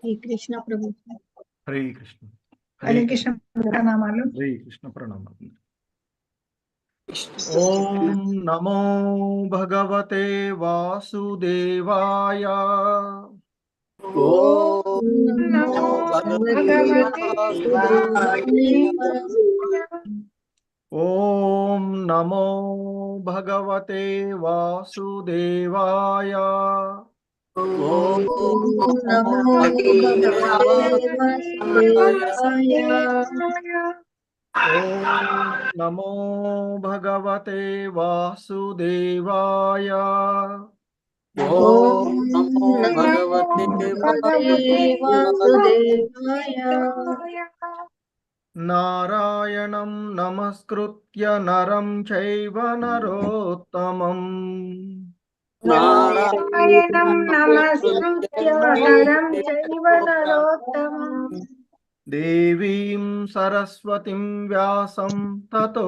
హరే కృష్ణ ప్రభు. హరే కృష్ణ. హరే కృష్ణ ప్రణామాలు. హరే కృష్ణ ప్రణామాలు. ఓం నమో భగవతే వాసుదేవాయ. ఓం నమో భగవతే ఓం నమో భగవతే వాసుదేవాయ. ఓం నమో ఓం నమో భగవతే వాసుదేవాయ. ఓం నమో భగవతే వాసుదేవాయ. నారాయణం నమస్కృత్య నరం చైవ నరోత్తమం. నారాయణం నమస్కృత్య నరం చైవ నరోత్తమం. దేవీం సరస్వతిం వ్యాసం తతో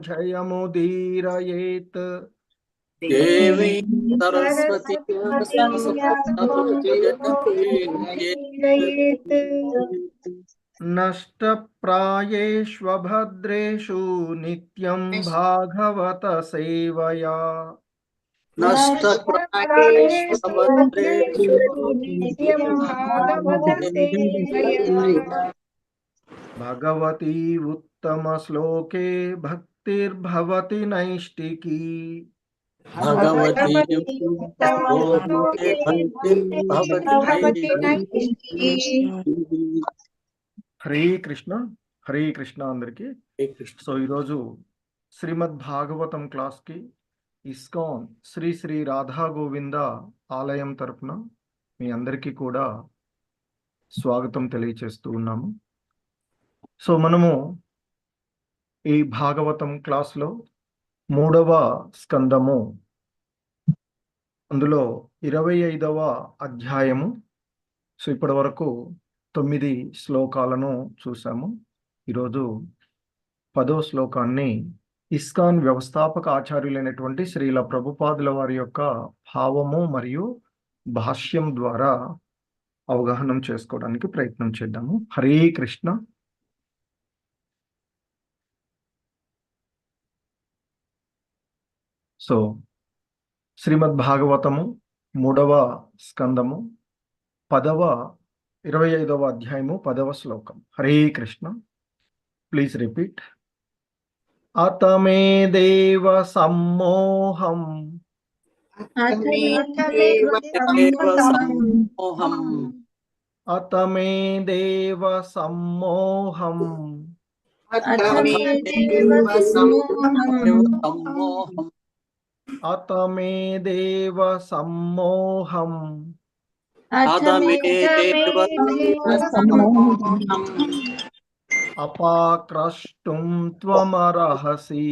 జయముదీరయేత్. దేవీం సరస్వతి నష్టప్రాయేష్వభద్రేషు నిత్యం భాగవత సేవయా. భగవతి ఉత్తమ శ్లోకే భక్తిర్భవతి నైష్టికీ. భగవతి హరే కృష్ణ. హరే కృష్ణ అందరికి. సో ఈరోజు శ్రీమద్ భాగవతం క్లాస్కి ఇస్కాన్ శ్రీ శ్రీ రాధా గోవింద ఆలయం తరపున మీ అందరికీ కూడా స్వాగతం తెలియచేస్తూ ఉన్నాము. సో మనము ఈ భాగవతం క్లాస్లో 3వ స్కందము, అందులో 25వ అధ్యాయము. సో ఇప్పటి వరకు 9 శ్లోకాలను చూసాము. ఈరోజు 10వ శ్లోకాన్ని ఇస్కాన్ వ్యవస్థాపక ఆచార్యులైనటువంటి శ్రీల ప్రభుపాదుల వారి యొక్క భావము మరియు భాష్యం ద్వారా అవగాహన చేసుకోవడానికి ప్రయత్నం చేద్దాము. హరే కృష్ణ. సో శ్రీమద్ భాగవతము 3వ స్కందము 25వ అధ్యాయము 10వ శ్లోకం. హరే కృష్ణ. Please repeat. అతమే దేవ సమ్మోహం అతమే దేవ సమ్మోహం అతమే దేవ సమ్మోహం అపాక్రష్టుం త్వమర్హసి.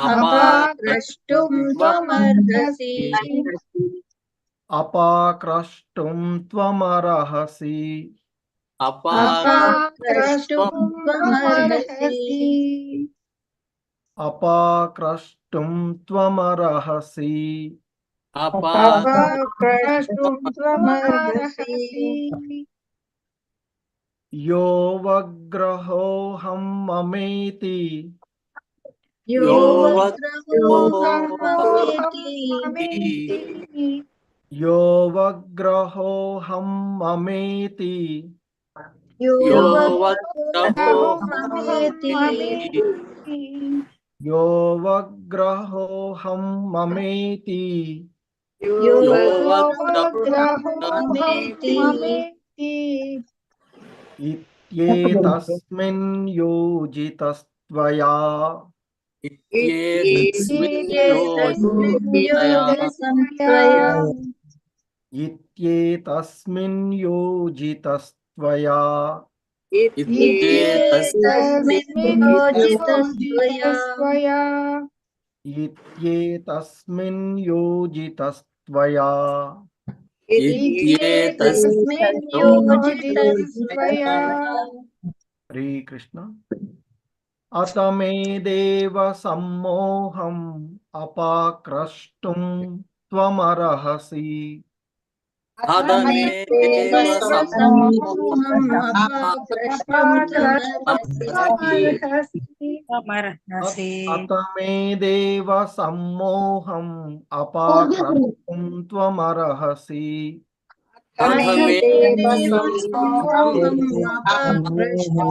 అపాక్రష్టుం త్వమర్హసి. అపాక్రష్టుం త్వమర్హసి. అపాక్రష్టుం త్వమర్హసి. అపాక్రష్టుం త్వమర్హసి. అపాక్రష్టుం త్వమర్హసి. యో వగ్రహోహం మమేతి యో వగ్రహోహం మమేతి. యో వగ్రహోహం మమేతి. యో వగ్రహోహం మమేతి. యో వగ్రహోహం మమేతి. యో వగ్రహోహం మమేతి. ఇత్యేతస్మిన్ యోజితస్త్వయా. ఇత్యేతస్మిన్ యోజితస్త్వయా. ఇత్యేతస్మిన్ యోజితస్త్వయా. హరే కృష్ణ. అతమే దేవ సమ్మోహం అపాక్రష్టుం త్వమర్హసి. అధమే దేవ సమూహం అపాకృష్టం సమర్హసి అతమే దేవ సమ్మోహం అపాక్రతుం త్వమర్హసి. అధమే దేవ సమూహం అపాకృష్టం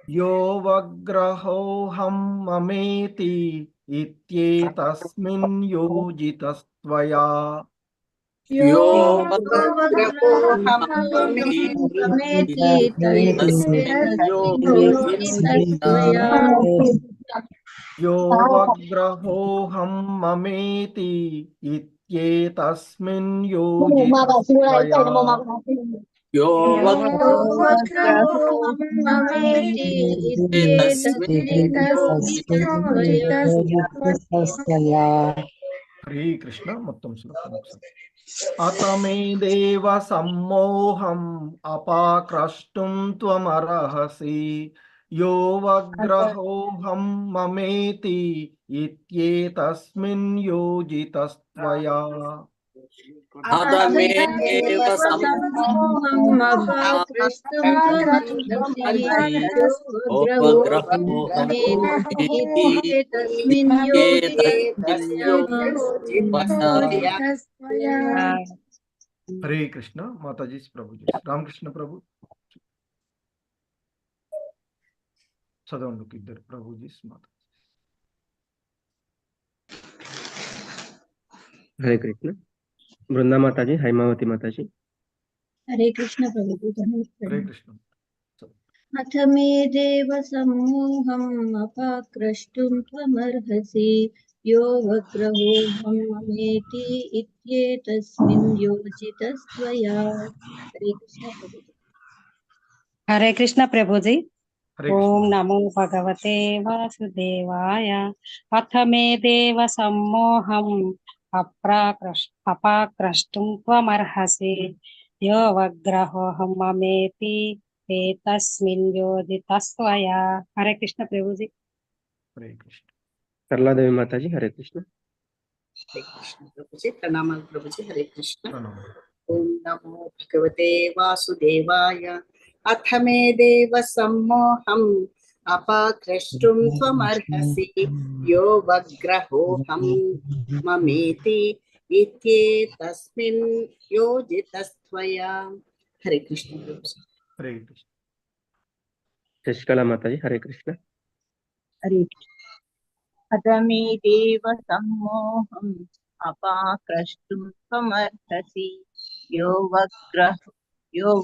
యో వగ్రహోహం మమేతి ఇత్యేతస్మిన్ యోజితస్త్వయా. యో వగ్రహోహమేతి యోజితస్త్వయా యో వగ్రహోహం మమేతి ఇత్యేతస్మిన్ యోజితస్త్వయా. యో వగ్రహోహమేతి హరే కృష్ణ. మొత్తం శ్లోకం ఒకసారి. అతమే దేవ సమ్మోహం అపాక్రష్టుం త్వమర్హసి. యో వగ్రహోహం మమేతి ఇత్యేతస్మిన్ యోజితస్త్వయా. అధమే దేవ సమూహం అపాకృష్టం తస్మిన్ హరే కృష్ణ. మాతాజీ ప్రభుజీ. రామకృష్ణ ప్రభు చదవండి ఇద్దరు ప్రభుజీ మాత. హరే కృష్ణ. బృందా మాతాజీ, హైమావతి మాతాజీ. హరే కృష్ణ ప్రభు. హరే కృష్ణ. అథ మే దేవ సమూహం అపాక్రష్టుం త్వమర్హసి. యో వగ్రహోహం మమేతి ఇత్యేతస్మిన్ యోజితస్త్వయా. హరే కృష్ణ ప్రభు. హరే కృష్ణ ప్రభుజీ. హరే ఓం కృష్ణ. నమో భగవతే వాసుదేవాయ. అథ మే దేవ సమ్మోహం అపాక్రష్టుం త్వమర్హసి. యో వగ్రహోహం మమేతి తస్మిన్ యోజితస్త్వయా. హరే కృష్ణ ప్రభుజీ. హరే కృష్ణ. సరళాదేవి మాతాజీ. హరే కృష్ణ. హరే కృష్ణ ప్రభుజీ. ప్రణామాలు ప్రభుజీ. హరే కృష్ణ. ప్రణామం. ఓం నమో భగవతే వాసుదేవాయ. అథ మే దేవ సమ్మోహం అపాకృష్టుం త్వమర్హసి. యో వగ్రహోహం మమేతి ఇత్యేతస్మిన్ యోజితస్త్వయా. హరే కృష్ణ ప్రభుజీ. హరే కృష్ణ. శశికళ మాతాజీ. హరే కృష్ణ. హరే అథ మే దేవ సమ్మోహం అపాకృష్టుం త్వమర్హసి. యో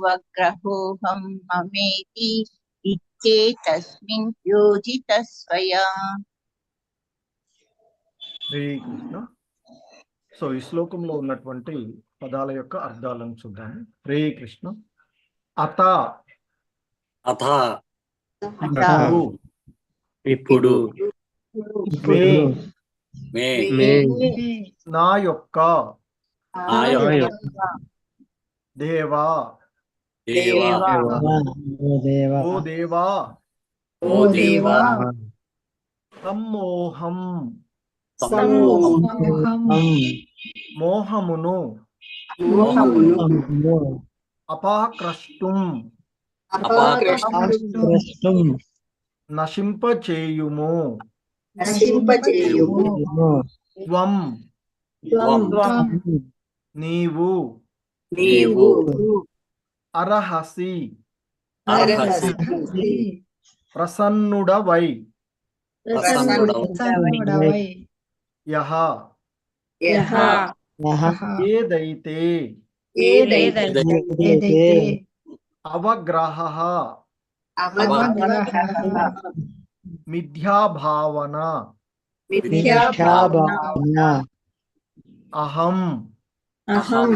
వగ్రహోహం మమేతి ఇచ్చేతస్మిన్ యోజితస్వయా. హరే కృష్ణ. సో ఈ శ్లోకంలో ఉన్నటువంటి పదాల యొక్క అర్థాలను చూద్దాం. హరే కృష్ణ. అత అథ ఇప్పుడు, ఇప్పుడు, మే మే నా యొక్క, నా యొక్క దేవా దేవా ఓ దేవా ఓ దేవా సమ్మోహం సమూహం మోహమును మోహమును అపాక్రష్టుం అపాకృష్టుం నశింపచేయుము. నశింపచేయుము. త్వం త్వం నీవు నీవు అర్హసి అర్హసి ప్రసన్నుడవై ప్రసన్నుడవై యహ యహ ఏదైతే ఏదైతే అవగ్రహః అవగ్రహః మిథ్యాభావన మిథ్యాభావన అహం అహం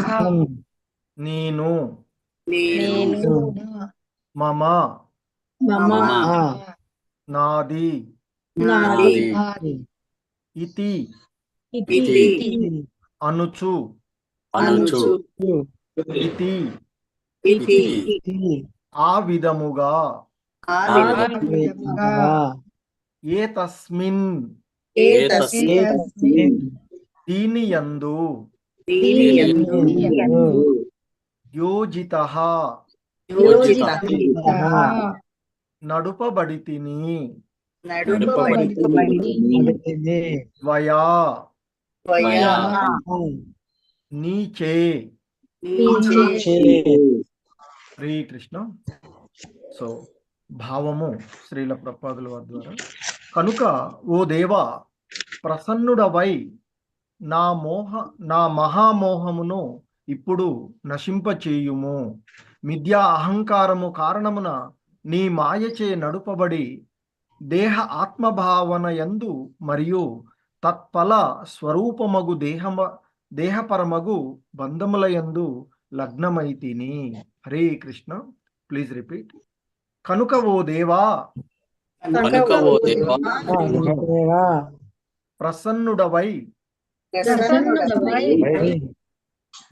నేను నేను మమ మమ నాది నాది ఇతి ఇతి అనుచు అనుచు ఇతి ఇతి ఆ విధముగా ఆ విధముగా ఏ తస్మిన్ ఏతస్మిన్ దీని యందు దీనియందు యోజితః యోజితః నడుపబడితిని నడుపబడితిని వయా త్వయా నీచే. నీచే శ్రీకృష్ణ. సో భావము శ్రీల ప్రపాదుల వారి ద్వారా, కనుక ఓ దేవా ప్రసన్నుడవై నా మహామోహమును ఇప్పుడు నశింపచేయుము. మిథ్యా అహంకారము కారణమున నీ మాయచే నడుపబడి దేహ ఆత్మభావన యందు మరియు తత్ఫల స్వరూపమగు దేహపరమగు బంధముల యందు లగ్నమైతిని. హరే కృష్ణ. Please repeat. కనుక ఓ దేవా ప్రసన్నుడవై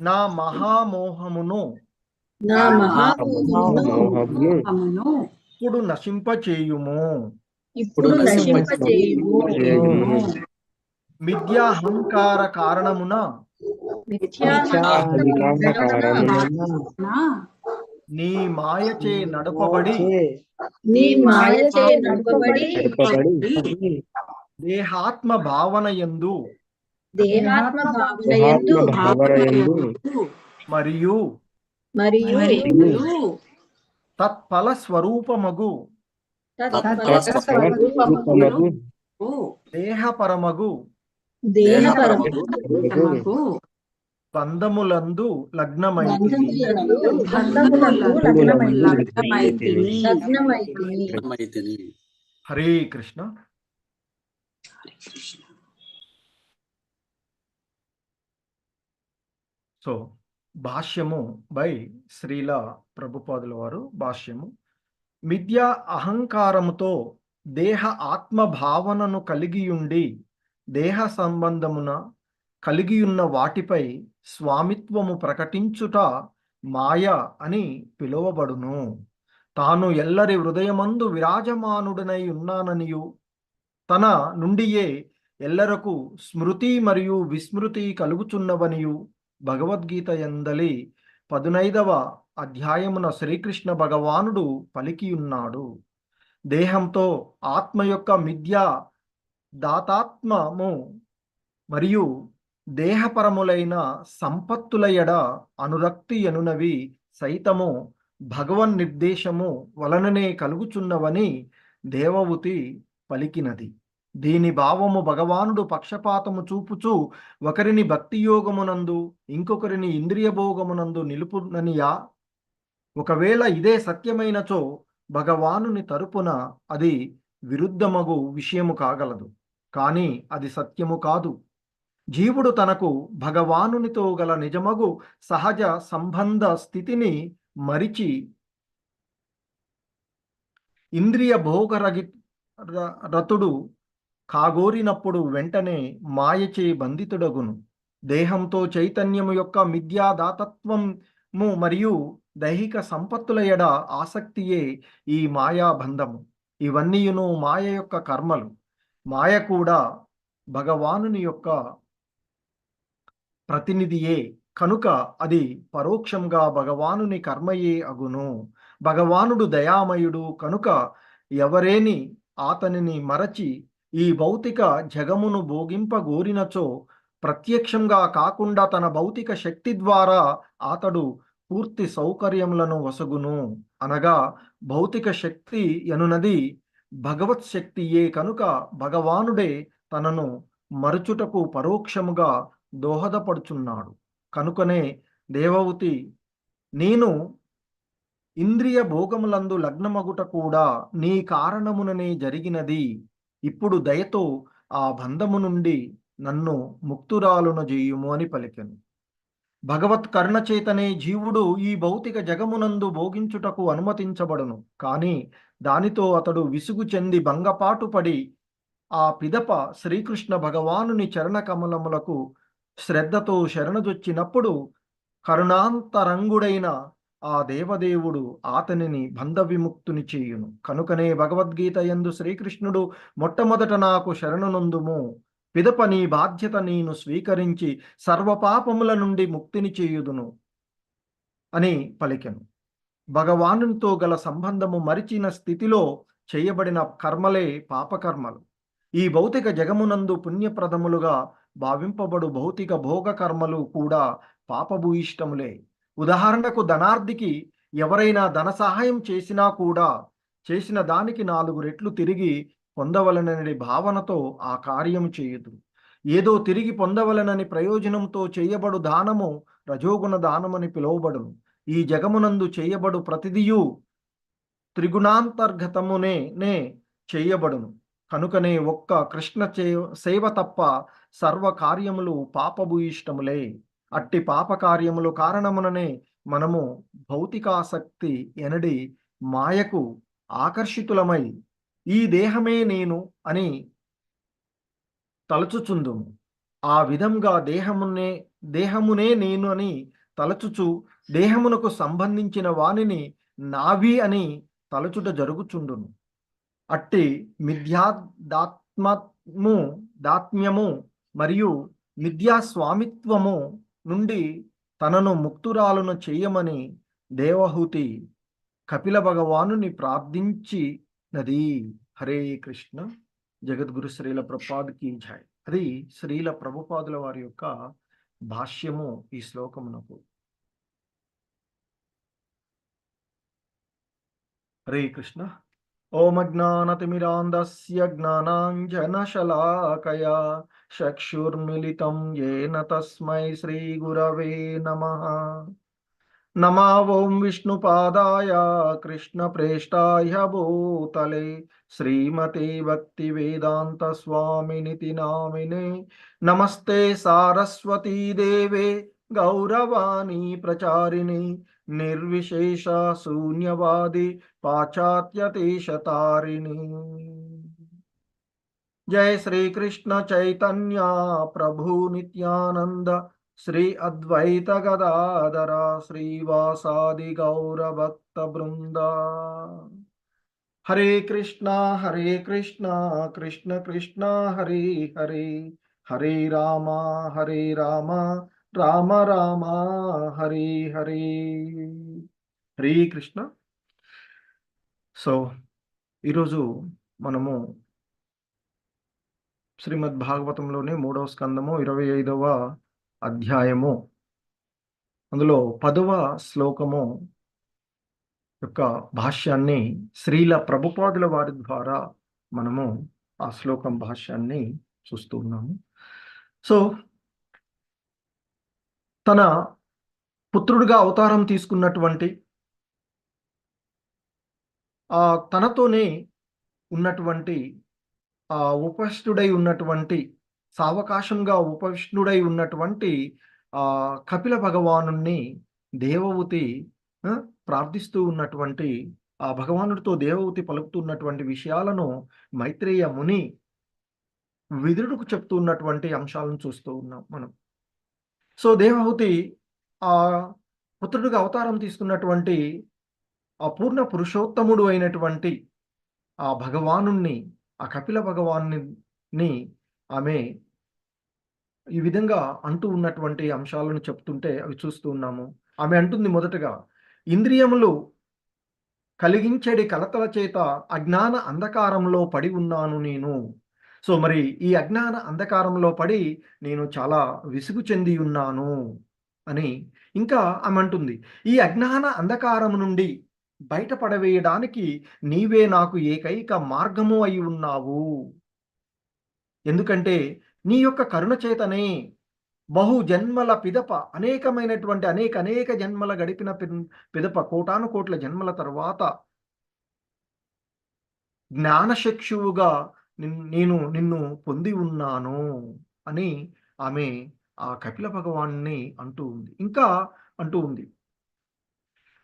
నా మహామోహమును ఇప్పుడు నశింపచేయుము. మిథ్యాహంకార కారణమున నీ మాయచే నడపబడి దేహాత్మ భావన యందు మరియు తత్ఫల స్వరూపమగు దేహపరమగు బంధములందు లగ్నమైతిని. హరే కృష్ణ. సో భాష్యము బై శ్రీల ప్రభుపాదుల వారు. భాష్యము: మిథ్యా అహంకారముతో దేహ ఆత్మ భావనను కలిగియుండి దేహ సంబంధమున కలిగియున్న వాటిపై స్వామిత్వము ప్రకటించుట మాయ అని పిలువబడును. తాను ఎల్లరి హృదయమందు విరాజమానుడనై ఉన్నాననియు తన నుండియే ఎల్లరకు స్మృతి మరియు విస్మృతి కలుగుచున్నవనియు భగవద్గీత యందలి 15వ అధ్యాయమున శ్రీకృష్ణ భగవానుడు పలికియున్నాడు. దేహంతో ఆత్మ యొక్క మిథ్యా దాతాత్మము మరియు దేహపరములైన సంపత్తుల ఎడ అనురక్తి ఎనునవి సైతము భగవన్ నిర్దేశము వలననే కలుగుచున్నవని దేవహూతి పలికినది. దీని భావము భగవానుడు పక్షపాతము చూపుచూ ఒకరిని భక్తియోగమునందు ఇంకొకరిని ఇంద్రియ భోగమునందు నిలుపుననియా? ఒకవేళ ఇదే సత్యమైనచో భగవానుని తరపున అది విరుద్ధమగు విషయము కాగలదు, కానీ అది సత్యము కాదు. జీవుడు తనకు భగవానునితో గల నిజమగు సహజ సంబంధ స్థితిని మరిచి ఇంద్రియ భోగరతుడు కాగోరినప్పుడు వెంటనే మాయచే బంధితుడగును. దేహంతో చైతన్యము యొక్క మిథ్యాదాతత్వము మరియు దైహిక సంపత్తుల ఎడ ఆసక్తియే ఈ మాయాబంధము. ఇవన్నీయును మాయ యొక్క కర్మలు. మాయ కూడా భగవానుని యొక్క ప్రతినిధియే కనుక అది పరోక్షంగా భగవానుని కర్మయే అగును. భగవానుడు దయామయుడు కనుక ఎవరేని అతనిని మరచి ఈ భౌతిక జగమును భోగింపగోరినచో ప్రత్యక్షంగా కాకుండా తన భౌతిక శక్తి ద్వారా అతడు పూర్తి సౌకర్యములను వసగును. అనగా భౌతిక శక్తి ఎనునది భగవత్ శక్తియే కనుక భగవానుడే తనను మరచుటకు పరోక్షముగా దోహదపడుచున్నాడు. కనుకనే దేవహూతి, నేను ఇంద్రియ భోగములందు లగ్నమగుట కూడా నీ కారణముననే జరిగినది. ఇప్పుడు దయతో ఆ బంధము నుండి నన్ను ముక్తురాలున చేయుము అని పలికెను. భగవత్ కర్ణ చేతనే జీవుడు ఈ భౌతిక జగమునందు భోగించుటకు అనుమతించబడును. కానీ దానితో అతడు విసుగు చెంది భంగపాటు పడి ఆ పిదప శ్రీకృష్ణ భగవానుని చరణ కమలములకు శ్రద్ధతో శరణజొచ్చినప్పుడు కరుణాంతరంగుడైన ఆ దేవదేవుడు అతనిని బంధ విముక్తుని చేయును. కనుకనే భగవద్గీత యందు శ్రీకృష్ణుడు మొట్టమొదట నాకు శరణునందుము, పిదప నీ బాధ్యత నేను స్వీకరించి సర్వపాపముల నుండి ముక్తిని చేయుదును అని పలికెను. భగవానునితో గల సంబంధము మరిచిన స్థితిలో చేయబడిన కర్మలే పాపకర్మలు. ఈ భౌతిక జగమునందు పుణ్యప్రదములుగా భావింపబడు భౌతిక భోగ కర్మలు కూడా పాపభూయిష్టములే. ఉదాహరణకు ధనార్థికి ఎవరైనా ధన సహాయం చేసినా కూడా చేసిన దానికి 4 రెట్లు తిరిగి పొందవలనని భావనతో ఆ కార్యం చేయదు. ఏదో తిరిగి పొందవలనని ప్రయోజనంతో చేయబడు దానము రజోగుణ దానమని పిలువబడును. ఈ జగమునందు చేయబడు ప్రతిదియు త్రిగుణాంతర్గతమునే చేయబడును. కనుకనే ఒక్క కృష్ణ సేవ తప్ప సర్వ కార్యములు పాపభూయిష్టములే. అట్టి పాప కార్యములు కారణముననే మనము భౌతికాసక్తి ఎనడి మాయకు ఆకర్షితులమై ఈ దేహమే నేను అని తలచుచుందుము. ఆ విధంగా దేహమునే నేను అని తలచుచు దేహమునకు సంబంధించిన వానిని నావి అని తలచుట జరుగుచుండును. అట్టి దాత్మ్యము మరియు మిథ్యాస్వామిత్వము నుండి తనను ముక్తురాలను చేయమని దేవహూతి కపిల భగవానుని ప్రార్థించినది. హరే కృష్ణ. జగద్గురు శ్రీల ప్రభుపాద్కి జై. అది శ్రీల ప్రభుపాదుల వారి యొక్క భాష్యము ఈ శ్లోకమునకు. హరే కృష్ణ. ఓం అజ్ఞానతిమిరాంధస్య జ్ఞానాంజనశలాకయా చక్షుర్మిలితం యేన తస్మై శ్రీగురవే నమః. నమో ఓం విష్ణుపాదాయ కృష్ణప్రేష్టాయ భూతలే శ్రీమతే భక్తివేదాంత స్వామినితి నామినే. నమస్తే సారస్వతీ దేవే గౌరవాణి ప్రచారిణి నిర్విశేష శూన్యవాది పాశ్చాత్యదేశతారిణి. జయ శ్రీకృష్ణ చైతన్య ప్రభు నిత్యానంద శ్రీ అద్వైత గదాధర శ్రీవాసాది గౌర భక్త బృంద. హరే కృష్ణ కృష్ణ కృష్ణ హరే హరే, హరే రామ రామ రామ హరే హరే. హరే కృష్ణ. సో ఈరోజు మనము శ్రీమద్ భాగవతంలోని 3వ స్కందము 25వ అధ్యాయము అందులో 10వ శ్లోకము యొక్క భాష్యాన్ని శ్రీల ప్రభుపాదుల వారి ద్వారా మనము ఆ శ్లోకం భాష్యాన్ని చూస్తూ ఉన్నాము. సో తన పుత్రుడిగా అవతారం తీసుకున్నటువంటి తనతోనే ఉన్నటువంటి ఉపవిష్టుడై ఉన్నటువంటి సావకాశంగా ఉపవిష్ణుడై ఉన్నటువంటి కపిల భగవానుణ్ణి దేవహూతి ప్రార్థిస్తూ ఉన్నటువంటి ఆ భగవానుడితో దేవహూతి పలుకుతున్నటువంటి విషయాలను మైత్రేయ ముని విదురుడుకు చెప్తూ ఉన్నటువంటి అంశాలను చూస్తూ ఉన్నాం మనం. సో దేవహూతి ఆ పుత్రుడిగా అవతారం తీసుకున్నటువంటి ఆ పూర్ణ పురుషోత్తముడు అయినటువంటి ఆ భగవానుణ్ణి, ఆ కపిల భగవాన్ని ఆమె ఈ విధంగా అంటూ ఉన్నటువంటి అంశాలను చెప్తుంటే అవి చూస్తూ ఉన్నాము. ఆమె అంటుంది మొదటగా, ఇంద్రియములు కలిగించేడి కలతల చేత అజ్ఞాన అంధకారంలో పడి ఉన్నాను నేను. సో మరి ఈ అజ్ఞాన అంధకారంలో పడి నేను చాలా విసుగు చెంది ఉన్నాను అని. ఇంకా ఆమె అంటుంది, ఈ అజ్ఞాన అంధకారం నుండి బయటపడవేయడానికి నీవే నాకు ఏకైక మార్గము అయి ఉన్నావు. ఎందుకంటే నీ యొక్క కరుణ చేతనే బహు జన్మల పిదప అనేకమైనటువంటి అనేక జన్మల గడిపిన పిదప కోటాను కోట్ల జన్మల తర్వాత జ్ఞానచక్షువుగా నేను నిన్ను పొంది ఉన్నాను అని ఆమె ఆ కపిల భగవాన్ని అంటూ ఉంది. ఇంకా అంటూ ఉంది,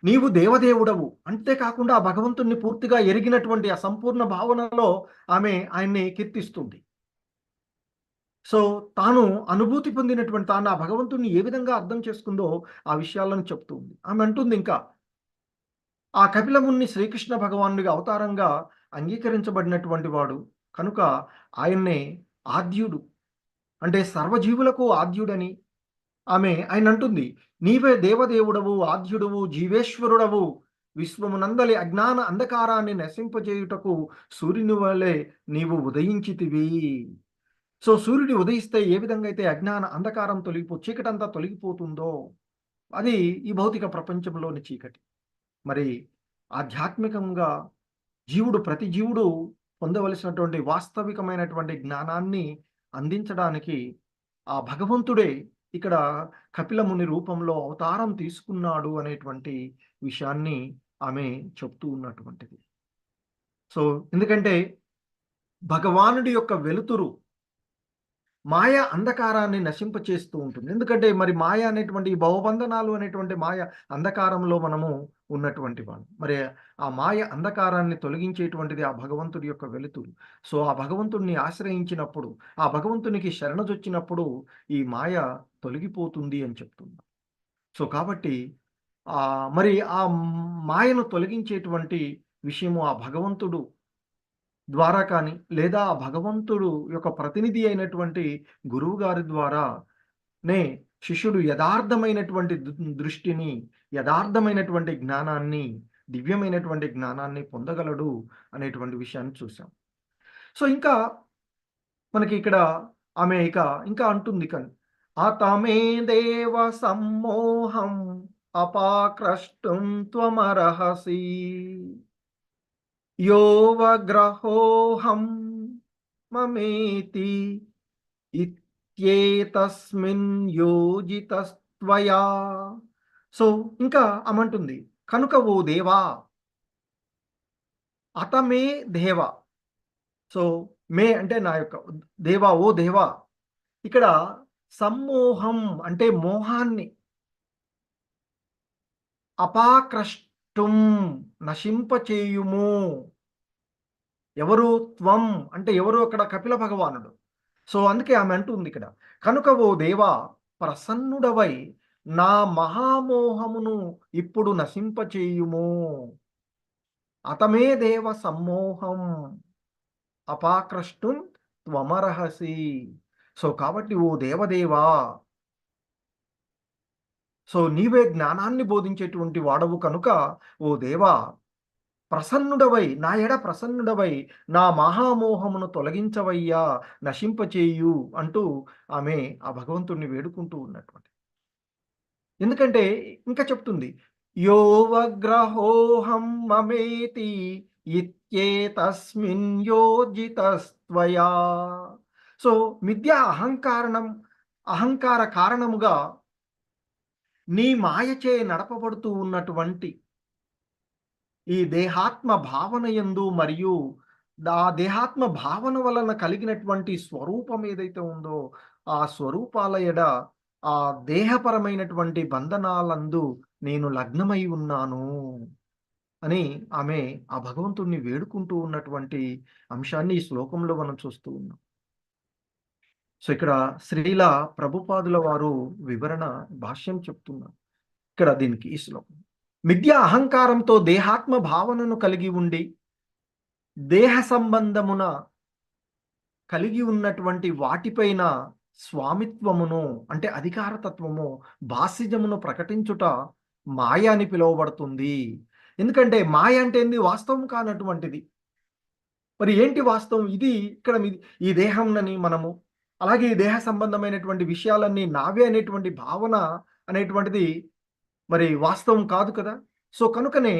నీవు దేవదేవుడవు. అంతేకాకుండా ఆ భగవంతుణ్ణి పూర్తిగా ఎరిగినటువంటి ఆ సంపూర్ణ భావనలో ఆమె ఆయన్ని కీర్తిస్తుంది. సో తాను అనుభూతి పొందినటువంటి తాను ఆ భగవంతుణ్ణి ఏ విధంగా అర్థం చేసుకుందో ఆ విషయాలను చెప్తుంది. ఆమె అంటుంది ఇంకా, ఆ కపిలముని శ్రీకృష్ణ భగవానుడిగా అవతారంగా అంగీకరించబడినటువంటి వాడు కనుక ఆయన్నే ఆద్యుడు, అంటే సర్వజీవులకు ఆద్యుడని ఆయన అంటుంది, నీవే దేవదేవుడవు, ఆద్యుడవు, జీవేశ్వరుడవు, విశ్వమునందలి అజ్ఞాన అంధకారాన్ని నశింపజేయుటకు సూర్యుని వలె నీవు ఉదయించితివి. సో సూర్యుడు ఉదయిస్తే ఏ విధంగా అయితే అజ్ఞాన అంధకారం చీకటంతా తొలగిపోతుందో అది ఈ భౌతిక ప్రపంచంలోని చీకటి. మరి ఆధ్యాత్మికంగా ప్రతి జీవుడు పొందవలసినటువంటి వాస్తవికమైనటువంటి జ్ఞానాన్ని అందించడానికి ఆ భగవంతుడే ఇక్కడ కపిలముని రూపంలో అవతారం తీసుకున్నాడు అనేటువంటి విషయాన్ని ఆమె చెప్తూ ఉన్నటువంటిది. సో ఎందుకంటే భగవానుడి యొక్క వెలుతురు మాయ అంధకారాన్ని నశింపచేస్తూ ఉంటుంది. ఎందుకంటే మరి మాయ అనేటువంటి భవబంధనాలు అనేటువంటి మాయ అంధకారంలో మనము ఉన్నటువంటి వాళ్ళు. మరి ఆ మాయ అంధకారాన్ని తొలగించేటువంటిది ఆ భగవంతుడి యొక్క వెలుతురు. సో ఆ భగవంతుడిని ఆశ్రయించినప్పుడు, ఆ భగవంతునికి శరణజొచ్చినప్పుడు ఈ మాయ తొలగిపోతుంది అని చెప్తుంది. సో కాబట్టి మరి ఆ మాయను తొలగించేటువంటి విషయము ఆ భగవంతుడు ద్వారా కానీ, లేదా ఆ భగవంతుడు యొక్క ప్రతినిధి అయినటువంటి గురువు గారి ద్వారా శిష్యుడు యథార్థమైనటువంటి దృష్టిని, యథార్థమైనటువంటి జ్ఞానాన్ని, దివ్యమైనటువంటి జ్ఞానాన్ని పొందగలడు అనేటువంటి విషయాన్ని చూసాం. సో ఇంకా మనకి ఇక్కడ ఆమె ఇంకా అంటుంది కానీ, అతమే దేవ సమ్మోహం అపాక్రష్టం త్వమర్హసి యో వగ్రహోహం మమేతి ఇత్యేతస్మిన్ యోజితస్త్వయా. సో ఇంకా అమంటుంది, కనుక ఓ దేవా, అతమే దేవ. సో మే అంటే నా యొక్క దేవా, ఓ దేవా. ఇక్కడ సమ్మోహం అంటే మోహాన్ని, అపాక్రష్టం నశింపచేయుము. ఎవరు? త్వం అంటే ఎవరు? అక్కడ కపిల భగవానుడు. సో అందుకే ఆమె అంటుంది ఇక్కడ, కనుక ఓ దేవా ప్రసన్నుడవై నా మహామోహమును ఇప్పుడు నశింపచేయుము. అతమే దేవ సమ్మోహం అపాక్రష్టం త్వమర్హసి. సో కాబట్టి ఓ దేవదేవా, సో నీవే జ్ఞానాన్ని బోధించేటువంటి వాడవు కనుక ఓ దేవా ప్రసన్నుడవై, నా ఎడ ప్రసన్నుడవై నా మహామోహమును తొలగించవయ్యా, నశింపచేయు అంటూ ఆమె ఆ భగవంతుడిని వేడుకుంటూ ఉన్నటువంటి. ఎందుకంటే ఇంకా చెప్తుంది, యో వగ్రహోహం మమేతి ఇత్యేతస్మిన్ యోజితస్త్వయా. సో మిథ్యా అహంకార కారణముగా నీ మాయచే నడపబడుతూ ఉన్నటువంటి ఈ దేహాత్మ భావన యందు మరియు ఆ దేహాత్మ భావన వలన కలిగినటువంటి స్వరూపం ఏదైతే ఉందో ఆ స్వరూపాల ఎడ ఆ దేహపరమైనటువంటి బంధనాలందు నేను లగ్నమై ఉన్నాను అని ఆమె ఆ భగవంతుడిని వేడుకుంటూ ఉన్నటువంటి అంశాన్ని ఈ శ్లోకంలో మనం చూస్తూ ఉన్నాం. సో ఇక్కడ శ్రీల ప్రభుపాదుల వారు వివరణ భాష్యం చెప్తున్నారు ఇక్కడ దీనికి. ఈ శ్లోకం మిథ్యా అహంకారంతో దేహాత్మ భావనను కలిగి ఉండి దేహ సంబంధమున కలిగి ఉన్నటువంటి వాటిపైన స్వామిత్వమును అంటే అధికారతత్వము, బాసిజమును ప్రకటించుట మాయ అని పిలువబడుతుంది. ఎందుకంటే మాయ అంటే ఏంది? వాస్తవం కానటువంటిది. మరి ఏంటి వాస్తవం? ఇది ఇక్కడ ఈ దేహంనని మనము, అలాగే ఈ దేహ సంబంధమైనటువంటి విషయాలన్నీ నావే అనేటువంటి భావన అనేటువంటిది మరి వాస్తవం కాదు కదా. సో కనుకనే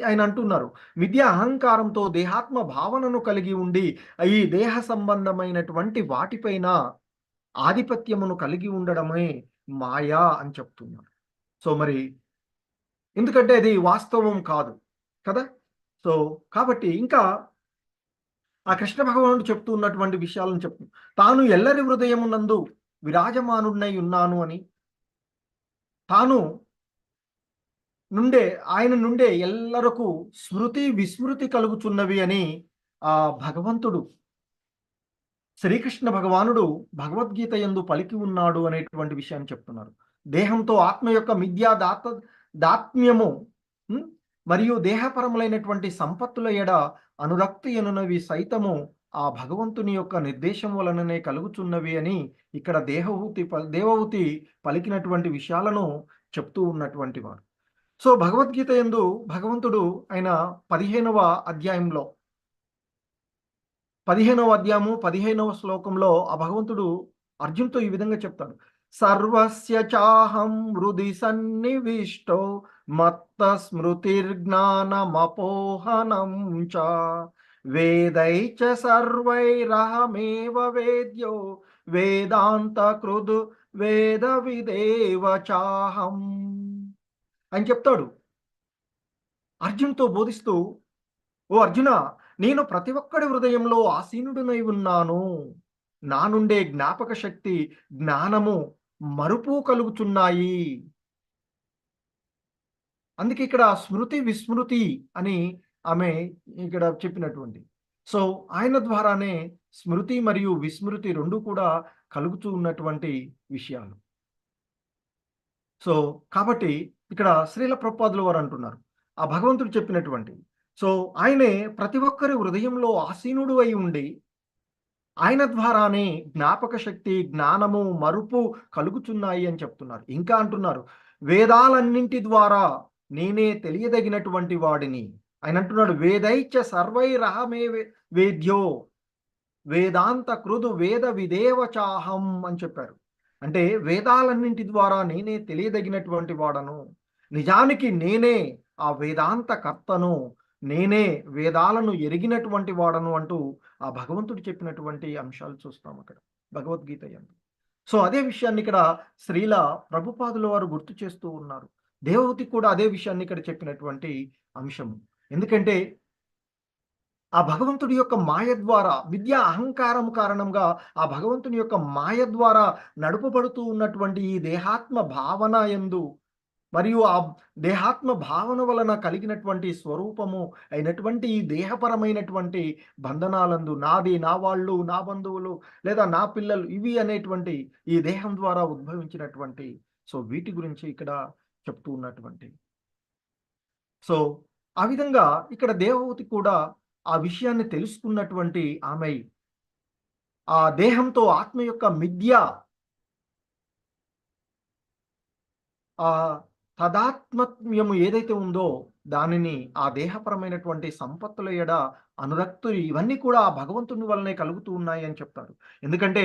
ఆయన అంటున్నారు, మిథ్యా అహంకారంతో దేహాత్మ భావనను కలిగి ఉండి ఈ దేహ సంబంధమైనటువంటి వాటిపైన ఆధిపత్యమును కలిగి ఉండడమే మాయా అని చెప్తున్నారు. సో మరి ఎందుకంటే అది వాస్తవం కాదు కదా. సో కాబట్టి ఇంకా ఆ కృష్ణ భగవానుడు చెప్తూ ఉన్నటువంటి విషయాలను చెప్తూ, తాను ఎల్లరి హృదయమునందు విరాజమానుడినై ఉన్నాను అని, ఆయన నుండే ఎల్లరకు స్మృతి విస్మృతి కలుగుచున్నవి అని ఆ భగవంతుడు శ్రీకృష్ణ భగవానుడు భగవద్గీత యందు పలికి ఉన్నాడు అనేటువంటి విషయాన్ని చెప్తున్నారు. దేహంతో ఆత్మ యొక్క మిథ్యా దాత్మ్యము మరియు దేహపరములైనటువంటి సంపత్తుల ఎడ అనురక్తి అనునవి సైతము ఆ భగవంతుని యొక్క నిర్దేశం వలననే కలుగుచున్నవి అని ఇక్కడ దేవహూతి పలికినటువంటి విషయాలను చెప్తూ ఉన్నటువంటి వారు. సో భగవద్గీత యందు భగవంతుడు ఆయన 15వ అధ్యాయంలో 15వ శ్లోకంలో ఆ భగవంతుడు అర్జున్తో ఈ విధంగా చెప్తాడు. సర్వస్య చాహం హృది సన్నివిష్టో మత్త స్మృతిర్జ్ఞానమపోహనం చ వేదైచ సర్వైరహమేవ వేద్యో వేదాంత కృదు వేద విదేవ చాహం అని చెప్తాడు. అర్జున్తో బోధిస్తూ, ఓ అర్జున, నేను ప్రతి ఒక్కడి హృదయంలో ఆసీనుడినై ఉన్నాను. నా నుండే జ్ఞాపక శక్తి, జ్ఞానము, మరుపు కలుగుచున్నాయి. అందుకే ఇక్కడ స్మృతి విస్మృతి అని ఆమె ఇక్కడ చెప్పినటువంటి. సో ఆయన ద్వారానే స్మృతి మరియు విస్మృతి రెండు కూడా కలుగుతూ ఉన్నటువంటి విషయాలు. సో కాబట్టి ఇక్కడ శ్రీల ప్రభుపాదుల వారు అంటున్నారు, ఆ భగవంతుడు చెప్పినటువంటి. సో ఆయనే ప్రతి ఒక్కరి హృదయంలో ఆసీనుడు అయి ఉండి ఆయన ద్వారానే జ్ఞాపక శక్తి, జ్ఞానము, మరుపు కలుగుచున్నాయి అని చెప్తున్నారు. ఇంకా అంటున్నారు, వేదాలన్నింటి ద్వారా నేనే తెలియదగినటువంటి వాడిని. ఆయన అంటున్నాడు, వేదైచ సర్వైరహమే వేద్యో వేదాంత కృదు వేద విదేవ చాహం అని చెప్పారు. అంటే వేదాలన్నింటి ద్వారా నేనే తెలియదగినటువంటి వాడను. నిజానికి నేనే ఆ వేదాంత కర్తను, నేనే వేదాలను ఎరిగినటువంటి వాడను అంటూ ఆ భగవంతుడు చెప్పినటువంటి అంశాలు చూస్తాం అక్కడ భగవద్గీత యందు. సో అదే విషయాన్ని ఇక్కడ శ్రీల ప్రభుపాదుల వారు గుర్తు చేస్తూ ఉన్నారు. దేవహూతి కూడా అదే విషయాన్ని ఇక్కడ చెప్పినటువంటి అంశము. ఎందుకంటే ఆ భగవంతుడి యొక్క మాయ ద్వారా, విద్యా అహంకారం కారణంగా ఆ భగవంతుని యొక్క మాయ ద్వారా నడుపబడుతూ ఉన్నటువంటి ఈ దేహాత్మ భావన యందు మరియు ఆ దేహాత్మ భావన వలన కలిగినటువంటి స్వరూపము అయినటువంటి ఈ దేహపరమైనటువంటి బంధనాలందు నాది, నా వాళ్ళు, నా బంధువులు లేదా నా పిల్లలు, ఇవి అనేటువంటి ఈ దేహం ద్వారా ఉద్భవించినటువంటి సో వీటి గురించి ఇక్కడ చెప్తూ ఉన్నటువంటి. సో ఆ విధంగా ఇక్కడ దేవహూతి కూడా ఆ విషయాన్ని తెలుసుకున్నటువంటి ఆమె ఆ దేహంతో ఆత్మ యొక్క మిథ్య ఆ తదాత్మత్మ్యము ఏదైతే ఉందో దానిని ఆ దేహపరమైనటువంటి సంపత్తుల ఎడ అనురక్తులు ఇవన్నీ కూడా ఆ భగవంతుని వల్లనే కలుగుతూ ఉన్నాయి అని చెప్తారు. ఎందుకంటే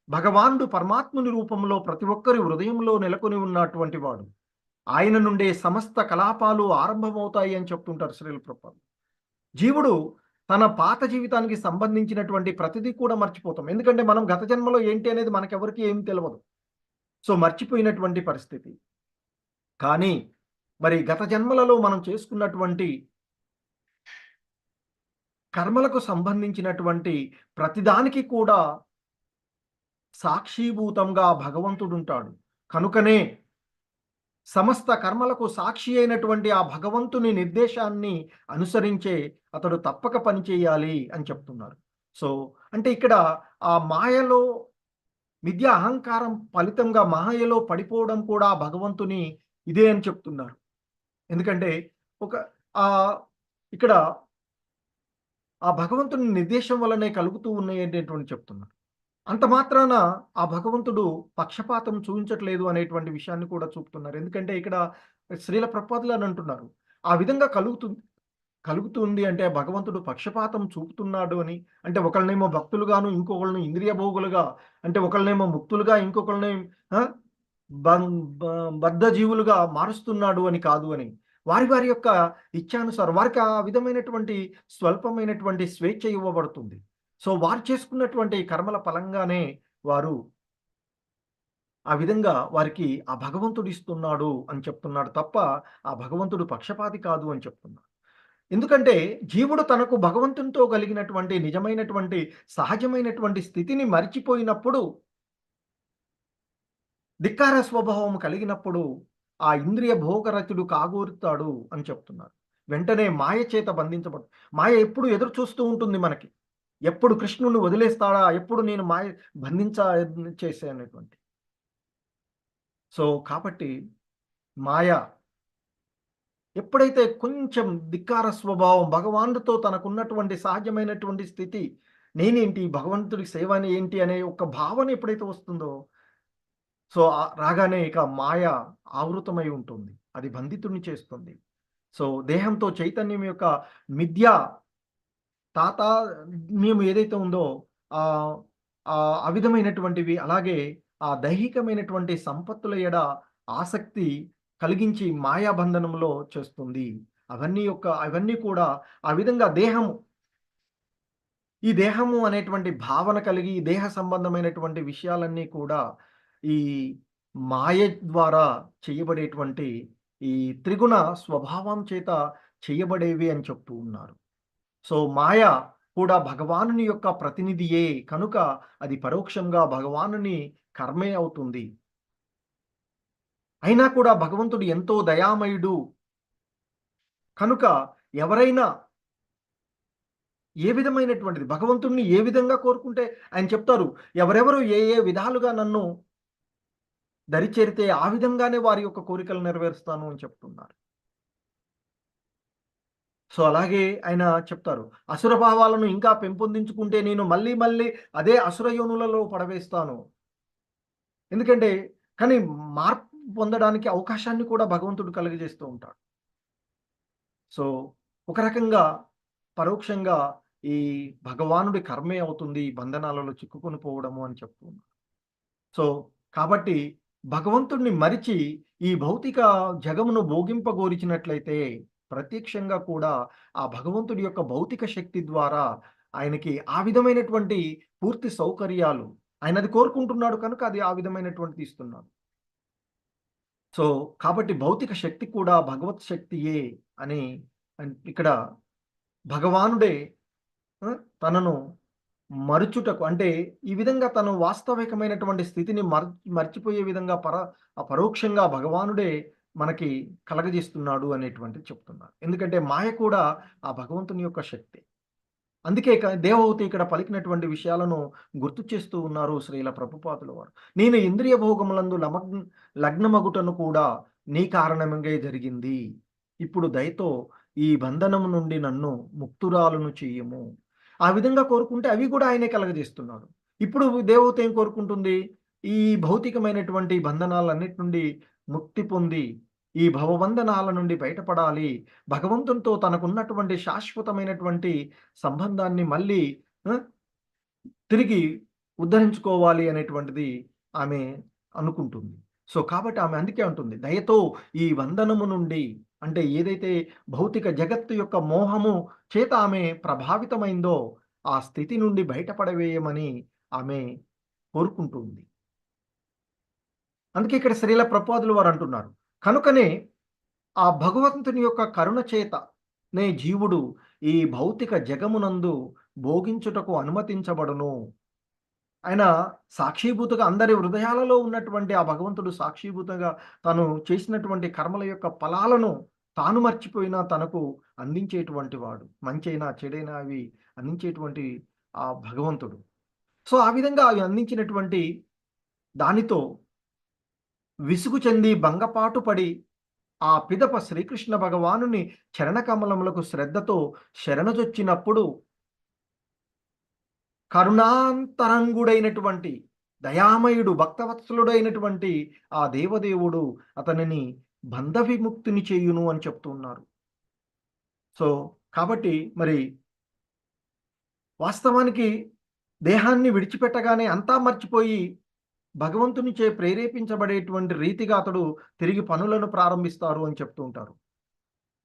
భగవానుడు పరమాత్ముని రూపంలో ప్రతి ఒక్కరి హృదయంలో నెలకొని ఉన్నటువంటి వాడు. ఆయన నుండే సమస్త కలాపాలు ఆరంభమవుతాయి అని చెప్తుంటారు శ్రీల ప్రభుపాదులు. జీవుడు తన పాత జీవితానికి సంబంధించినటువంటి ప్రతిదీ కూడా మర్చిపోతాం. ఎందుకంటే మనం గత జన్మలో ఏంటి అనేది మనకెవరికి ఏం తెలియదు. సో మర్చిపోయినటువంటి పరిస్థితి. కానీ మరి గత జన్మలలో మనం చేసుకున్నటువంటి కర్మలకు సంబంధించినటువంటి ప్రతిదానికి కూడా సాక్షిభూతంగా భగవంతుడు ఉంటాడు. కనుకనే సమస్త కర్మలకు సాక్షి అయినటువంటి ఆ భగవంతుని నిర్దేశాన్ని అనుసరించే అతడు తప్పక పనిచేయాలి అని చెప్తున్నారు. సో అంటే ఇక్కడ ఆ మాయలో విద్యా అహంకారం ఫలితంగా మాయలో పడిపోవడం కూడా భగవంతుని ఇదే అని చెప్తున్నారు. ఎందుకంటే ఇక్కడ ఆ భగవంతుని నిర్దేశం వల్లనే కలుగుతూ ఉన్నాయి అనేటువంటి చెప్తున్నారు. అంత మాత్రాన ఆ భగవంతుడు పక్షపాతం చూపించట్లేదు అనేటువంటి విషయాన్ని కూడా చూపుతున్నారు. ఎందుకంటే ఇక్కడ శ్రీల ప్రభుపాదులు అని అంటున్నారు, ఆ విధంగా కలుగుతుంది అంటే భగవంతుడు పక్షపాతం చూపుతున్నాడు అని. అంటే ఒకళ్ళనేమో భక్తులుగాను, ఇంకొకళ్ళని ఇంద్రియ భోగులుగా, అంటే ఒకళ్ళనేమో ముక్తులుగా, ఇంకొకళ్ళని బద్ధ జీవులుగా మారుస్తున్నాడు అని కాదు అని. వారి వారి యొక్క ఇచ్ఛానుసారం వారికి ఆ విధమైనటువంటి స్వల్పమైనటువంటి స్వేచ్ఛ ఇవ్వబడుతుంది. సో వారు చేసుకున్నటువంటి కర్మల ఫలంగానే వారు ఆ విధంగా వారికి ఆ భగవంతుడు ఇస్తున్నాడు అని చెప్తున్నాడు తప్ప ఆ భగవంతుడు పక్షపాతి కాదు అని చెప్తున్నాడు. ఎందుకంటే జీవుడు తనకు భగవంతునితో కలిగినటువంటి నిజమైనటువంటి సహజమైనటువంటి స్థితిని మరిచిపోయినప్పుడు, ధిక్కార స్వభావం కలిగినప్పుడు ఆ ఇంద్రియ భోగరతుడు కాగోరుతాడు అని చెప్తున్నారు. వెంటనే మాయ చేత బంధించబడు. మాయ ఎప్పుడు ఎదురు చూస్తూ ఉంటుంది మనకి, ఎప్పుడు కృష్ణుని వదిలేస్తాడా, ఎప్పుడు నేను మాయ చేసే అనేటువంటి. సో కాబట్టి మాయ ఎప్పుడైతే కొంచెం ధిక్కార స్వభావం, భగవానుడితో తనకున్నటువంటి సహజమైనటువంటి స్థితి, నేనేంటి, భగవంతుడి సేవ అని ఏంటి అనే ఒక భావన ఎప్పుడైతే వస్తుందో, సో రాగానే ఇక మాయ ఆవృతమై ఉంటుంది, అది బంధితుడిని చేస్తుంది. సో దేహంతో చైతన్యం యొక్క మిథ్యా తాతాత్మ్యం ఏదైతే ఉందో ఆహ్, ఆ విధమైనటువంటివి, అలాగే ఆ దైహికమైనటువంటి సంపత్తుల ఎడ ఆసక్తి కలిగించి మాయాబంధనంలో చేస్తుంది. అవన్నీ కూడా ఆ విధంగా ఈ దేహము అనేటువంటి భావన కలిగి, ఈ దేహ సంబంధమైనటువంటి విషయాలన్నీ కూడా ఈ మాయ ద్వారా చేయబడేటువంటి ఈ త్రిగుణ స్వభావం చేత చేయబడేవి అని చెప్తూ ఉన్నారు. సో మాయ కూడా భగవానుని యొక్క ప్రతినిధియే కనుక అది పరోక్షంగా భగవానుని కర్మే అవుతుంది. అయినా కూడా భగవంతుడు ఎంతో దయామయుడు కనుక ఎవరైనా ఏ విధమైనటువంటిది భగవంతుడిని ఏ విధంగా కోరుకుంటే ఆయన చెప్తారు, ఎవరెవరు ఏ ఏ విధాలుగా నన్ను దరిచేరితే ఆ విధంగానే వారి యొక్క కోరికలు నెరవేరుస్తాను అని చెప్తున్నారు. సో అలాగే ఆయన చెప్తారు, అసుర భావాలను ఇంకా పెంపొందించుకుంటే నేను మళ్ళీ మళ్ళీ అదే అసుర యోనులలో పడవేస్తాను. ఎందుకంటే కానీ మార్పు పొందడానికి అవకాశాన్ని కూడా భగవంతుడు కలుగజేస్తూ ఉంటాడు. సో ఒక రకంగా పరోక్షంగా ఈ భగవానుడి కర్మే అవుతుంది ఈ బంధనాలలో చిక్కుకొని పోవడము అని చెప్తున్నారు. సో కాబట్టి భగవంతుడిని మరిచి ఈ భౌతిక జగమును భోగింపగోరిచినట్లయితే ప్రత్యక్షంగా కూడా ఆ భగవంతుడి యొక్క భౌతిక శక్తి ద్వారా ఆయనకి ఆ విధమైనటువంటి పూర్తి సౌకర్యాలు ఆయన అది కోరుకుంటున్నాడు కనుక అది ఆ విధమైనటువంటిది ఇస్తున్నాడు. సో కాబట్టి భౌతిక శక్తి కూడా భగవత్ శక్తియే అని ఇక్కడ భగవానుడే తనను మరుచుటకు, అంటే ఈ విధంగా తను వాస్తవికమైనటువంటి స్థితిని మర్చిపోయే విధంగా పరోక్షంగా భగవానుడే మనకి కలగజేస్తున్నాడు అనేటువంటిది చెప్తున్నారు. ఎందుకంటే మాయ కూడా ఆ భగవంతుని యొక్క శక్తి. అందుకే దేవహూతి ఇక్కడ పలికినటువంటి విషయాలను గుర్తు చేస్తూ ఉన్నారు శ్రీల ప్రభుపాదుల వారు. నేను ఇంద్రియ భోగములందు లగ్నమగుటను కూడా నీ కారణంగా జరిగింది. ఇప్పుడు దయతో ఈ బంధనము నుండి నన్ను ముక్తురాలను చెయ్యము. ఆ విధంగా కోరుకుంటే అవి కూడా ఆయనే కలగజేస్తున్నాడు. ఇప్పుడు దేవత ఏం కోరుకుంటుంది, ఈ భౌతికమైనటువంటి బంధనాలన్నిటి నుండి ముక్తి పొంది ఈ భవబంధనాల నుండి బయటపడాలి, భగవంతునితో తనకున్నటువంటి శాశ్వతమైనటువంటి సంబంధాన్ని మళ్ళీ తిరిగి ఉద్ధరించుకోవాలి అనేటువంటిది ఆమె అనుకుంటుంది. సో కాబట్టి ఆమె అందుకే అంటుంది, దయతో ఈ బంధనము నుండి, అంటే ఏదైతే భౌతిక జగత్తు యొక్క మోహము చేత ఆమె ప్రభావితమైందో ఆ స్థితి నుండి బయటపడవేయమని ఆమె కోరుకుంటుంది. అందుకే ఇక్కడ శ్రీల ప్రభుపాదుల వారు అంటున్నారు, కనుకనే ఆ భగవంతుని యొక్క కరుణ చేత నే జీవుడు ఈ భౌతిక జగమునందు భోగించుటకు అనుమతించబడును. ఆయన సాక్షీభూతగా అందరి హృదయాలలో ఉన్నటువంటి ఆ భగవంతుడు సాక్షీభూతంగా తను చేసినటువంటి కర్మల యొక్క ఫలాలను తాను మర్చిపోయినా తనకు అందించేటువంటి వాడు, మంచైనా చెడైనా అవి అందించేటువంటి ఆ భగవంతుడు. సో ఆ విధంగా అవి అందించినటువంటి దానితో విసుగు చెంది భంగపాటు పడి ఆ పిదప శ్రీకృష్ణ భగవానుని చరణకమలములకు శ్రద్ధతో శరణజొచ్చినప్పుడు కరుణాంతరంగుడైనటువంటి దయామయుడు భక్తవత్సలుడైనటువంటి ఆ దేవదేవుడు అతనిని బంధ విముక్తిని చేయును అని చెప్తున్నారు. సో కాబట్టి మరి వాస్తవానికి దేహాన్ని విడిచిపెట్టగానే అంతా మర్చిపోయి భగవంతునిచే ప్రేరేపించబడేటువంటి రీతిగా అతడు తిరిగి పనులను ప్రారంభిస్తారు అని చెప్తూ ఉంటారు.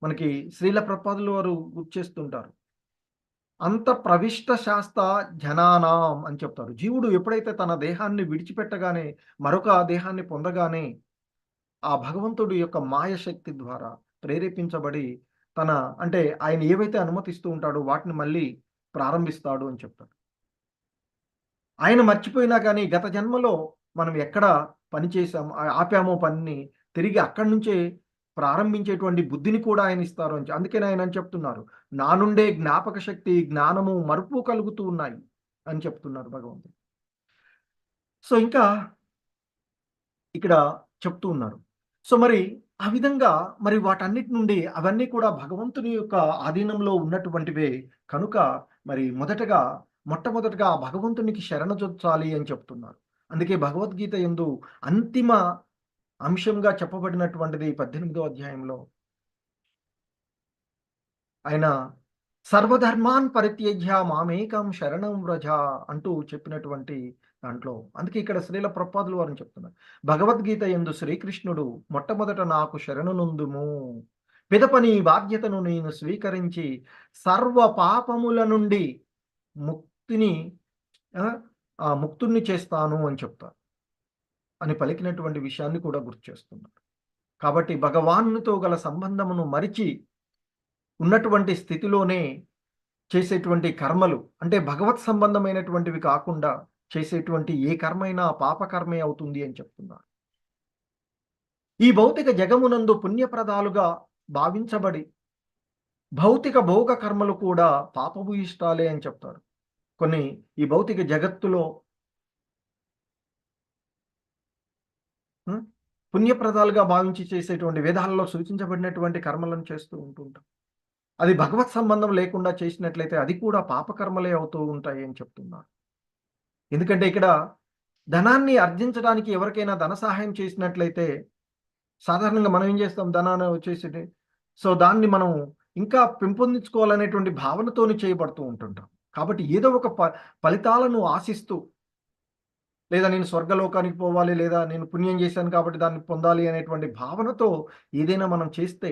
మనకి శ్రీల ప్రభుపాదుల వారు గుర్తు చేస్తుంటారు, అంత ప్రవిష్ట శాస్త్ర జనానాం అని చెప్తారు. జీవుడు ఎప్పుడైతే తన దేహాన్ని విడిచిపెట్టగానే మరొక దేహాన్ని పొందగానే ఆ భగవంతుడి యొక్క మాయశక్తి ద్వారా ప్రేరేపించబడి అంటే ఆయన ఏవైతే అనుమతిస్తూ ఉంటాడో వాటిని మళ్ళీ ప్రారంభిస్తాడు అని చెప్తాడు. ఆయన మర్చిపోయినా కానీ గత జన్మలో మనం ఎక్కడ పని చేసాము, ఆపామో పనిని తిరిగి అక్కడి నుంచే ప్రారంభించేటువంటి బుద్ధిని కూడా ఆయన ఇస్తారు అని. అందుకని ఆయన అని చెప్తున్నారు, నా నుండే జ్ఞాపక శక్తి జ్ఞానము మరుపు కలుగుతూ ఉన్నాయి అని చెప్తున్నారు భగవంతుడు. సో ఇంకా ఇక్కడ చెప్తూ ఉన్నారు. సో మరి ఆ విధంగా మరి వాటన్నిటి నుండి అవన్నీ కూడా భగవంతుని యొక్క ఆధీనంలో ఉన్నటువంటివే కనుక మరి మొట్టమొదటగా భగవంతునికి శరణజొచ్చాలి అని చెప్తున్నారు. అందుకే భగవద్గీత యందు అంతిమ అంశంగా చెప్పబడినటువంటిది 18వ అధ్యాయంలో ఆయన సర్వధర్మాన్ పరిత్యజ్య మామేకం శరణం వ్రజ అంటూ చెప్పినటువంటి దాంట్లో, అందుకే ఇక్కడ శ్రీల ప్రభుపాదులు వారిని చెప్తున్నారు. భగవద్గీత యందు శ్రీకృష్ణుడు మొట్టమొదట నాకు శరణునందుము, పిదప నీ బాధ్యతను నేను స్వీకరించి సర్వ పాపముల నుండి ముక్తిని ముక్తుణ్ణి చేస్తాను అని చెప్తారు అని పలికినటువంటి విషయాన్ని కూడా గుర్తు చేస్తున్నారు. కాబట్టి భగవానునితో గల సంబంధమును మరిచి ఉన్నటువంటి స్థితిలోనే చేసేటువంటి కర్మలు, అంటే భగవత్ సంబంధమైనటువంటివి కాకుండా చేసేటువంటి ఏ కర్మైనా పాపకర్మే అవుతుంది అని చెప్తున్నారు. ఈ భౌతిక జగమునందు పుణ్యప్రదాలుగా భావించబడి భౌతిక భోగ కర్మలు కూడా పాపభూయిష్టాలే అని చెప్తారు. కొన్ని ఈ భౌతిక జగత్తులో పుణ్యప్రదాలుగా భావించి చేసేటువంటి వేదాలలో సూచించబడినటువంటి కర్మలను చేస్తూ ఉంటుంటాం. అది భగవత్ సంబంధం లేకుండా చేసినట్లయితే అది కూడా పాపకర్మలే అవుతూ ఉంటాయి అని చెప్తున్నారు. ఎందుకంటే ఇక్కడ ధనాన్ని ఆర్జించడానికి ఎవరికైనా ధన సహాయం చేసినట్లయితే సాధారణంగా మనం ఏం చేస్తాం, ధనాన్ని వచ్చేసి సో దాన్ని మనం ఇంకా పెంపొందించుకోవాలనేటువంటి భావనతోని చేయబడుతూ ఉంటుంటాం. కాబట్టి ఏదో ఒక ఫలితాలను ఆశిస్తూ, లేదా నేను స్వర్గలోకానికి పోవాలి, లేదా నేను పుణ్యం చేశాను కాబట్టి దాన్ని పొందాలి అనేటువంటి భావనతో ఏదైనా మనం చేస్తే,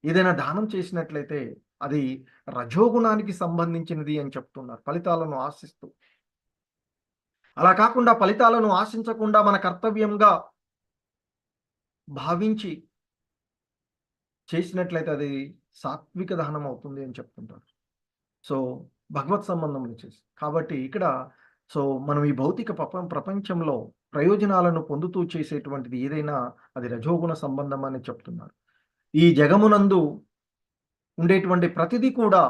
ఏదైనా దానం చేసినట్లయితే అది రజోగుణానికి సంబంధించినది అని చెప్తున్నారు, ఫలితాలను ఆశిస్తూ. అలా కాకుండా ఫలితాలను ఆశించకుండా మన కర్తవ్యంగా భావించి చేసినట్లయితే అది సాత్విక దహనం అవుతుంది అని చెప్తుంటారు. సో భగవత్ సంబంధం చేసి, కాబట్టి ఇక్కడ సో మనం ఈ భౌతిక ప్రపంచంలో ప్రయోజనాలను పొందుతూ చేసేటువంటిది ఏదైనా అది రజోగుణ సంబంధం అని చెప్తున్నారు. ఈ జగమునందు ఉండేటువంటి ప్రతిదీ కూడా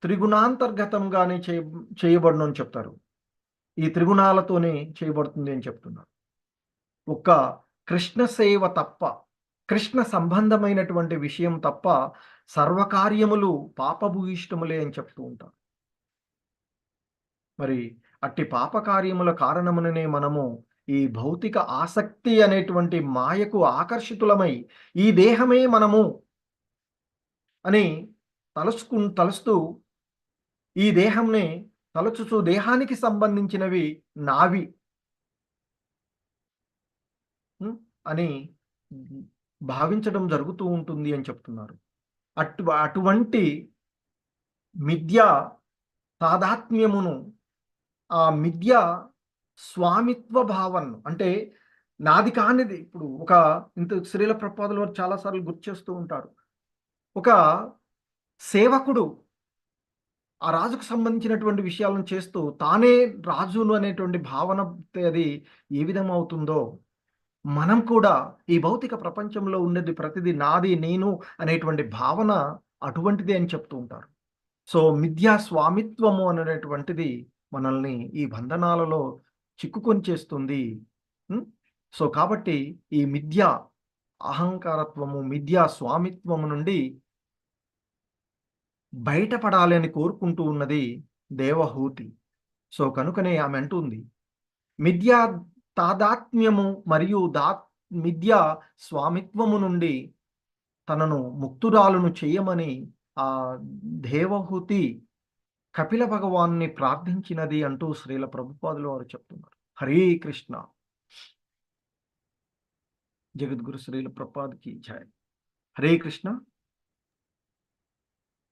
త్రిగుణాంతర్గతంగానే చేయబడును అని చెప్తారు. ఈ త్రిగుణాలతోనే చేయబడుతుంది అని చెప్తున్నారు. ఒక్క కృష్ణ సేవ తప్ప, కృష్ణ సంబంధమైనటువంటి విషయం తప్ప సర్వకార్యములు పాపభూయిష్టములే అని చెప్తూ ఉంటారు. మరి అట్టి పాపకార్యముల కారణముననే మనము ఈ భౌతిక ఆసక్తి అనేటువంటి మాయకు ఆకర్షితులమై ఈ దేహమే మనము అని తలుస్తూ ఈ దేహంనే తలచుచు దేహానికి సంబంధించినవి నావి అని భావించడం జరుగుతూ ఉంటుంది అని చెప్తున్నారు. అటువంటి మిథ్యా తాదాత్మ్యమును, ఆ మిథ్య స్వామిత్వ భావన, అంటే నాది కానిది, ఇప్పుడు ఒక ఇంత శ్రీల ప్రభుపాదుల వారు చాలాసార్లు గుర్తు చేస్తూ ఉంటారు, ఒక సేవకుడు ఆ రాజుకు సంబంధించినటువంటి విషయాలను చేస్తూ తానే రాజును అనేటువంటి భావన అది ఏ విధం అవుతుందో, మనం కూడా ఈ భౌతిక ప్రపంచంలో ఉన్నది ప్రతిదీ నాది, నేను అనేటువంటి భావన అటువంటిదే అని చెప్తూ ఉంటారు. సో మిథ్యా స్వామిత్వము అనేటువంటిది మనల్ని ఈ బంధనాలలో చిక్కుకొని చేస్తుంది. సో కాబట్టి ఈ మిథ్యా అహంకారత్వము, మిథ్యా స్వామిత్వము నుండి బయటపడాలి అని కోరుకుంటూ ఉన్నది దేవహూతి. సో కనుకనే ఆమె అంటుంది, మిథ్యా తాదాత్మ్యము మరియు మిథ్యా స్వామిత్వము నుండి తనను ముక్తురాలను చేయమని ఆ దేవహూతి కపిల భగవాన్ని ప్రార్థించినది అంటూ శ్రీల ప్రభుపాదులు వారు చెప్తున్నారు. హరే కృష్ణ. జగద్గురు శ్రీల ప్రభుపాద్కి జై. హరే కృష్ణ.